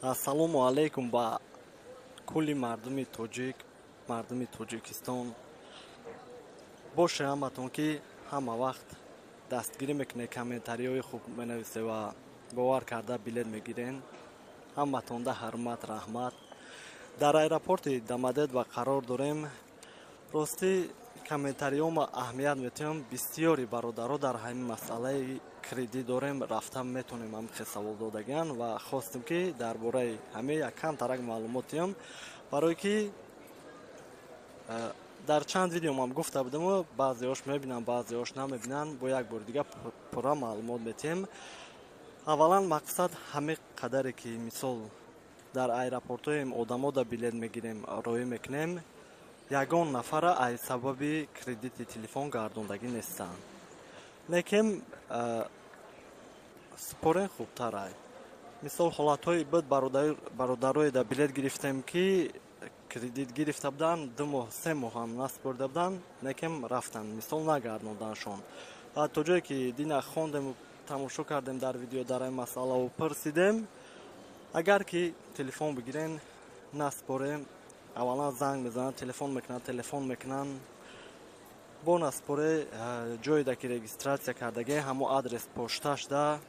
Ассалому алейкум ба кулли мардуми тоҷик, мардуми Тоҷикистон. Боше ҳаматон ки ҳама вақт дастгирӣ мекунед, комментариҳои хуб менависед ва бовар карда билет мегирен. Ҳаматонда ҳурмат, раҳмат. Дар аэропорти Дамадед ва қарор дорем. Рости комментариҳома аҳамият метиҳам. Бисёри бародаро дар ҳамин масъалаи кредит дорем, рафта метонем ҳамихе савол додаган ва хостем ки дар бораи ҳамин як кам тарак маълумот диҳам, барое ки дар чанд видео ман гуфта будам, баъзеҳош мебинанд, баъзеҳош намебинанд. Бо як бори дига пурра маълумот метиҳем. Аввалан мақсад ҳамин қадаре ки мисол дар аэропортҳоем одамота билет мегирем, роӣ мекунем, ягон нафара аз сабаби кредити телефон гардондагӣ нестанд. Мекем спорен хубтарай. Мисол ҳолатҳои буд, бародароеда билет гирифтем ки кредит гирифта буданд, 2 моҳ 3 моҳ ҳам наспорда буданд, мекем рафтанд, мисол нагардонданшон. То ҷое ки дина хондем, тамошо кардем дар видео дар ин масъала ва пурсидем, агар ки телефон бигирен, наспорем, аввалан занг мезананд, телефон мекунанд, бо наспоре ҷоеда ки регистратсия кардаге ҳамон адрес пошташда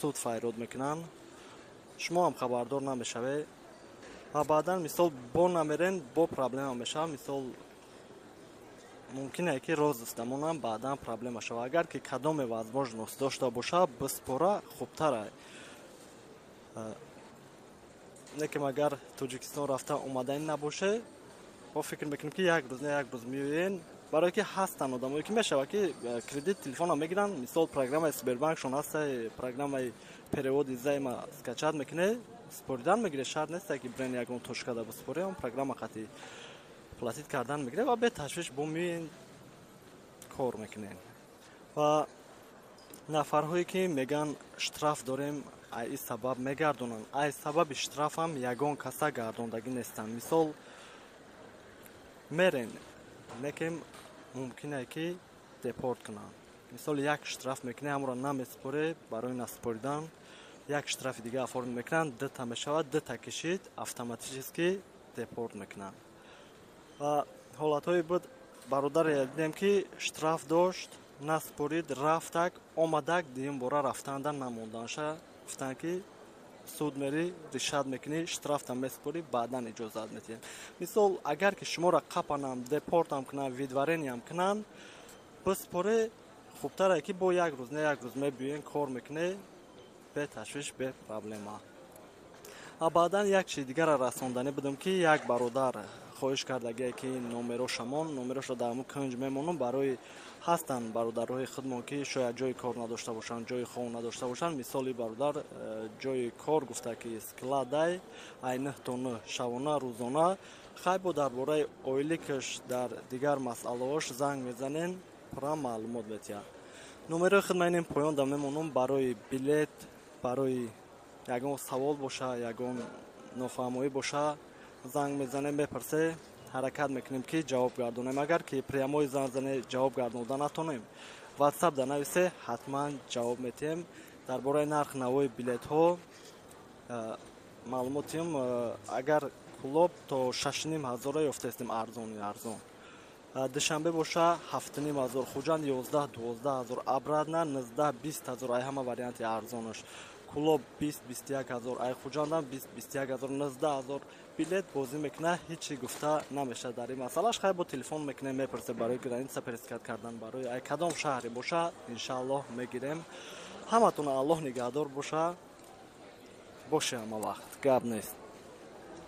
суд файрод мекунанд, шумо ҳам хабардор намешавед ва баъдан мисол бо намерен, бо проблема мешавад. Мисол мумкин е ки роз истамонам, баъдан проблема шавад. Агар ки кадоме возможност дошта боша, биспора хубтар е. Некем агар Тоҷикистон рафта омадаи набоше, мо фикр мекунем ки як рӯз меоен, барое ки ҳастанд одамое ки мешавад ки кредит телефона мегиранд, мисол программаи Сбербанкшон ҳаст, программаи переводи займа скачат мекунед, споридан мегиред, шарт нест ки брен ягон точкада биспоред, он программа қати платит кардан мегиред ва беташвиш бо меоен кор мекунед. Ва нафарҳое ки меган штраф дорем, аз ин сабаб мегардонанд, аз сабаби штрафам ягон каса гардондагӣ нестанд. Мисол мерен, мекем мумкин е ки депорт кунанд. Мисол як штраф мекунед, ҳамонро намеспоре, барои наспоридан як штрафи дига оформид мекунанд, 2 мешавад, 2 кишид, автоматически депорт мекунанд. Ва ҳолатҳое буд, бародаре дидем ки штраф дошт, наспорид, рафтак, омадак, дуюм бора рафтанда намонданша, гуфтанд ки суд мери, ришват мекунӣ, штрафта меспорӣ, баъдан иҷозат метиҳем. Мисол агар ки шуморо қапанам, депортам кунам, видварениям кунам, биспоре хубтар е ки бо як рӯз не як рӯз мебиёен, кор мекунед, беташвиш, бе проблема. А баъдан як чизи дигара расонданӣ будам ки як бародар хоҳиш кардаге ки номерошро дар ҳамон кунҷ мемонам, барои ҳастанд бародарҳои худмон ки шояд ҷои кор надошта бошанд, ҷои хов надошта бошанд. Мисоли бародар ҷои кор гуфта ки складай ай 9 то 9 шабона рӯзона, хай бо дар бораи оиликаш дар дигар масъалаҳош занг мезанен, пурра маълумот метиҳад. номерои худманин поёнда мемонам, барои билет, барои ягон савол боша, ягон нофаҳмоӣ боша, занг мезанем, мепурсе, ҳаракат мекунем ки ҷавоб гардонем. Агар ки прямои занг зане ҷавоб гардонида натонем, ватсап да нависе, ҳатман ҷавоб метиҳем. Дар бораи нарх навои билетҳо маълумот диҳам. Агар кулоб то 6500 ёфтаистем, арзон. душанбе боша 7500, хуҷанд 11-12000, абрадна 19-20 000, ай ҳама варианти арзонаш. Кулоб 20-21 000, ай хуҷандам 20-21 000, 19 000. билет бозӣ мекуна, ҳичи гуфта намеша дар ин масъалаш. Хай бо телефон мекунем, мепурсе барои граница перескат кардан, барои ай кадом шаҳре боша, иншааллоҳ мегирем. ҳаматон Аллоҳ нигаҳдор боша. Боше ҳама вақт, гап нест.